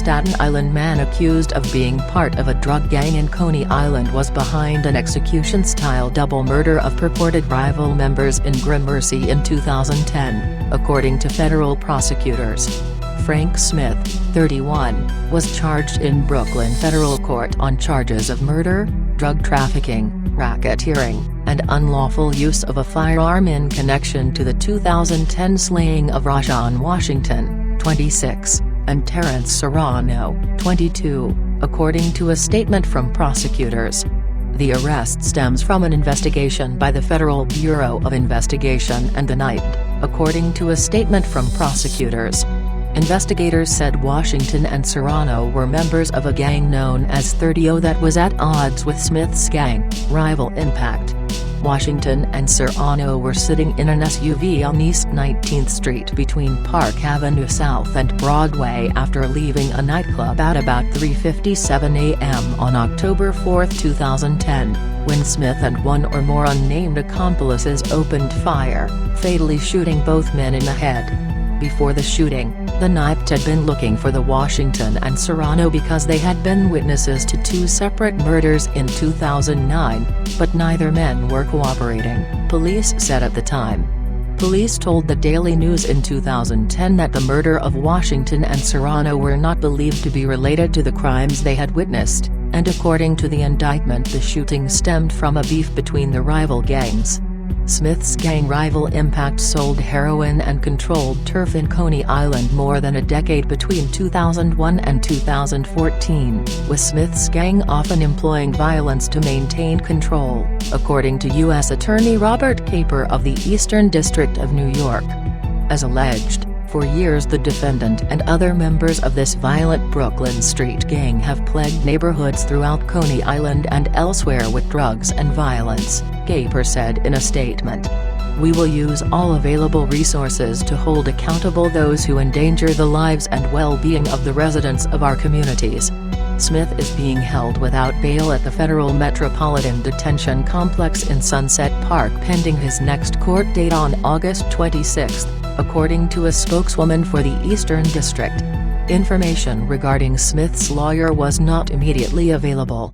Staten Island man accused of being part of a drug gang in Coney Island was behind an execution-style double murder of purported rival members in Gramercy in 2010, according to federal prosecutors. Frank Smith, 31, was charged in Brooklyn federal court on charges of murder, drug trafficking, racketeering, and unlawful use of a firearm in connection to the 2010 slaying of Rashawn Washington, 26, and Terrence Serrano, 22, according to a statement from prosecutors. The arrest stems from an investigation by the Federal Bureau of Investigation and the night, according to a statement from prosecutors. Investigators said Washington and Serrano were members of a gang known as 30 that was at odds with Smith's gang, Rival Impact. Washington and Serrano were sitting in an SUV on East 19th Street between Park Avenue South and Broadway after leaving a nightclub at about 3:57 a.m. on October 4, 2010, when Smith and one or more unnamed accomplices opened fire, fatally shooting both men in the head. Before the shooting, the Knights had been looking for the Washington and Serrano because they had been witnesses to two separate murders in 2009, but neither men were cooperating, police said at the time. Police told the Daily News in 2010 that the murder of Washington and Serrano were not believed to be related to the crimes they had witnessed, and according to the indictment the shooting stemmed from a beef between the rival gangs. Smith's gang Rival Impact sold heroin and controlled turf in Coney Island more than a decade between 2001 and 2014, with Smith's gang often employing violence to maintain control, according to U.S. Attorney Robert Caper of the Eastern District of New York. As alleged, for years the defendant and other members of this violent Brooklyn street gang have plagued neighborhoods throughout Coney Island and elsewhere with drugs and violence, Caper said in a statement. "We will use all available resources to hold accountable those who endanger the lives and well-being of the residents of our communities." Smith is being held without bail at the Federal Metropolitan Detention Complex in Sunset Park pending his next court date on August 26, according to a spokeswoman for the Eastern District. Information regarding Smith's lawyer was not immediately available.